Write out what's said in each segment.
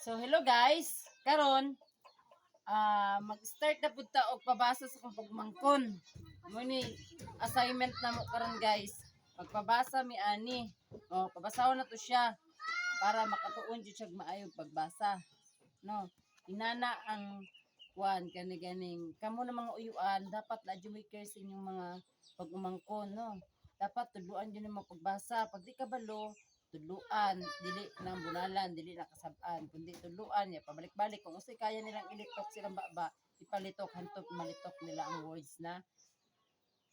So hello guys, karon mag-start na pud ta og pabasa sa akong pagmangkon. Mo ni assignment na mo karon guys. Magpabasa mi ani. Pabasahon na to siya para makatuon jud siya maayong pagbasa. No, inana ang kuan kani-ganing kamo na mga uyuan dapat na jud care sa inyong mga pagumangkon, no. Dapat tudloan jud mo pagbasa. Pag di ka balo, tudluan, dili nang bunalan, dili na kasab-an, kundi tudluan ya pabalik-balik kung unsay kaya nilang ilitok silang baba, ipalitok hantod malitok nila ang words na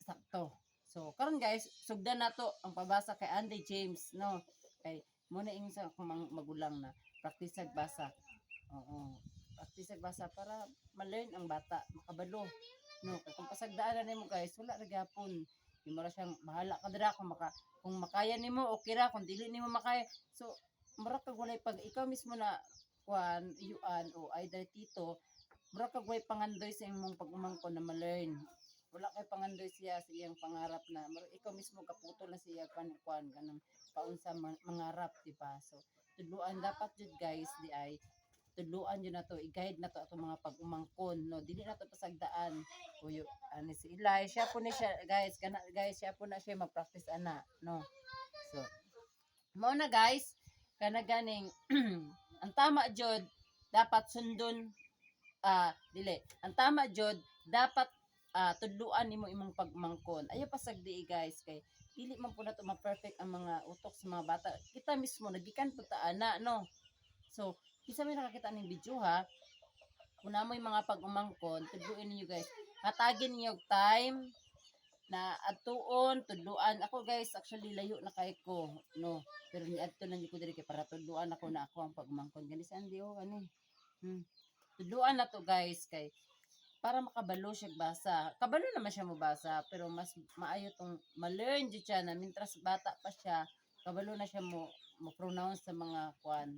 sakto. So karon guys, sugdan nato ang pabasa kay Andy James, no. Kay mo na ing sa akong magulang na practice basa. Oo. Practice basa para ma-learn ang bata, makabalo. No, kay kung pasagdaanan nimo guys, wala ra gyapon. Di mo ra siyang bahala ka dira kung makaya nimo okay ra, kung dili nimo makaya. So mura kag walay pag ikaw mismo na kuan iyuan o either tito, mura kag walay pangandoy sa imong pag-umangkon na ma-learn. Wala kay pangandoy siya sa iyang pangarap na ikaw mismo kaputol na siya kuan kanang paunsa mangarap, di ba? So tudluan dapat jud guys di ay tudluan yun na to, i-guide na to atong mga pag-umangkon, no. Dili na to pasagdaan. Kuyo ani si Eli, siya po ni siya guys, kana guys, siya po na siya mag-practice ana, no. So mao na guys, kana ganing ang tama jud dapat sundon dili. Ang tama jud dapat tudluan nimo imong pagmangkon. Ayo pasagdi guys kay dili man po na to ma-perfect ang mga utok sa mga bata. Kita mismo nagikan pud ta ana, no. So isa may nakakita ning video ha. Kung namoy mga pag-umangkon, tudluin niyo guys. Hatagin niyo time na atuon, tudluan. Ako guys, actually layo na kay ko, no. Pero ni adto lang ko diri kay para tudluan ako na ako ang pag-umangkon. Gani saan di ani. Tudluan na to guys kay para makabalo siya basa. Kabalo naman siya mabasa, pero mas maayo tong ma-learn jud siya na mintras bata pa siya, kabalo na siya mo pronounce sa mga kuan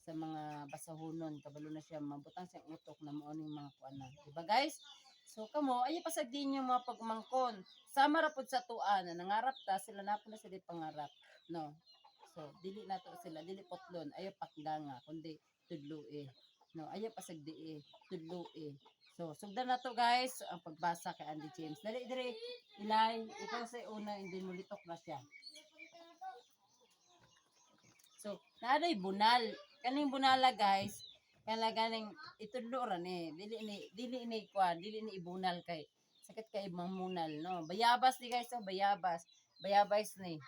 sa mga basahonon, kabalo na siya mabutang siyang utok na mao ning mga kuan na. Diba guys? So kamo ayo pasagdin yung mga pagmangkon. Sama ra pud sa tuan na nangarap ta sila na po na sila pangarap, no. So dili nato sila dili potlon, ayo pakdanga kundi tudloi. No, ayo pasagdi tudloi. So sugdan nato guys ang pagbasa kay Andy James. Dali diri Ilay, ikaw sa una hindi mo litok na siya. So, naaday bunal. Kaning bunala guys, kala ganing itudlo ra ni. Dili ni kuan, dili ni ibunal kay sakit kay mamunal, no. Bayabas ni guys, so bayabas. Bayabas ni.